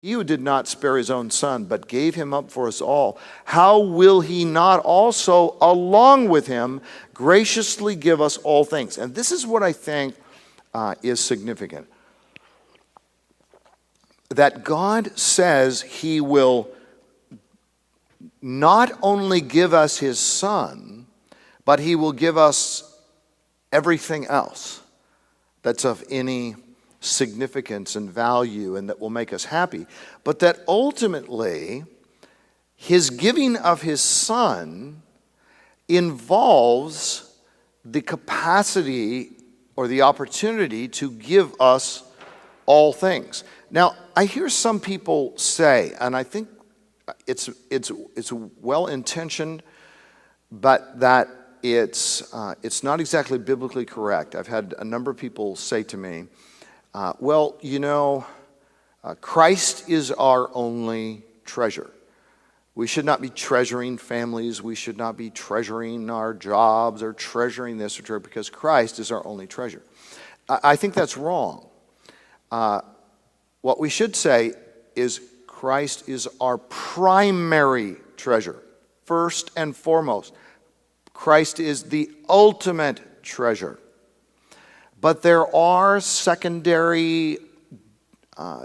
He who did not spare his own son, but gave him up for us all, how will he not also, along with him, graciously give us all things? And this is what I think is significant. That God says he will not only give us his son, but he will give us everything else that's of any significance and value and that will make us happy. But that ultimately, his giving of his son involves the capacity or the opportunity to give us all things. Now, I hear some people say, and I think it's well-intentioned, but that it's not exactly biblically correct. I've had a number of people say to me, Christ is our only treasure. We should not be treasuring families. We should not be treasuring our jobs or treasuring this or treasuring, because Christ is our only treasure. I think that's wrong. What we should say is Christ is our primary treasure, first and foremost. Christ is the ultimate treasure. But there are secondary,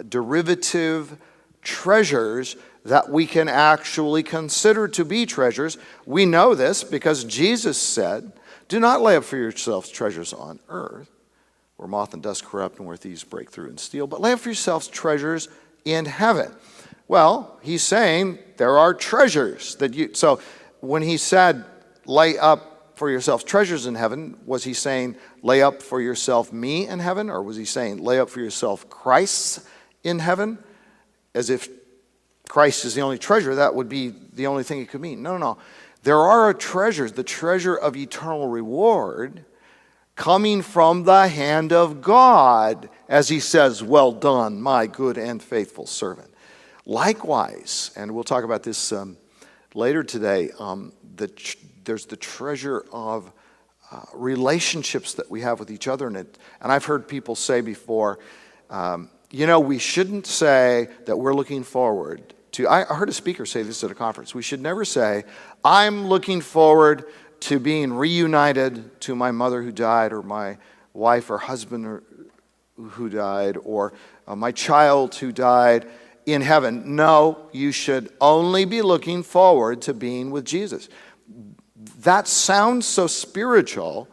derivative treasures that we can actually consider to be treasures. We know this because Jesus said, "Do not lay up for yourselves treasures on earth, where moth and dust corrupt and where thieves break through and steal, but lay up for yourselves treasures in heaven." Well, he's saying there are treasures that you... So when he said, lay up for yourself treasures in heaven, was he saying, lay up for yourself me in heaven? Or was he saying, lay up for yourself Christ in heaven? As if Christ is the only treasure, that would be the only thing it could mean. No. There are treasures, the treasure of eternal reward, coming from the hand of God, as he says, well done, my good and faithful servant. Likewise, and we'll talk about this later today, there's the treasure of relationships that we have with each other. And I've heard people say before, we shouldn't say that we're looking forward to... I heard a speaker say this at a conference. We should never say, I'm looking forward to being reunited to my mother who died, or my wife or husband who died, or my child who died in heaven. No, you should only be looking forward to being with Jesus. That sounds so spiritual,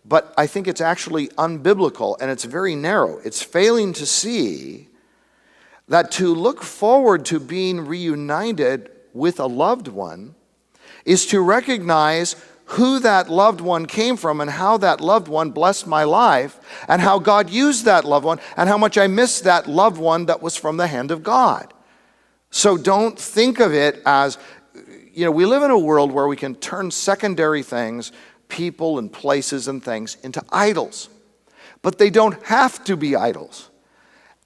but I think it's actually unbiblical, and it's very narrow. It's failing to see that to look forward to being reunited with a loved one is to recognize who that loved one came from and how that loved one blessed my life and how God used that loved one and how much I miss that loved one that was from the hand of God. So don't think of it as... we live in a world where we can turn secondary things, people and places and things, into idols. But they don't have to be idols.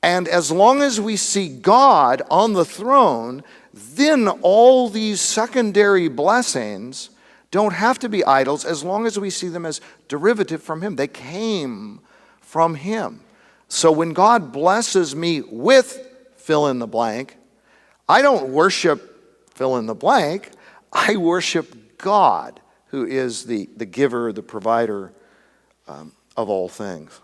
And as long as we see God on the throne, then all these secondary blessings don't have to be idols as long as we see them as derivative from him. They came from him. So when God blesses me with fill in the blank, I don't worship fill in the blank. I worship God, who is the giver, the provider of all things.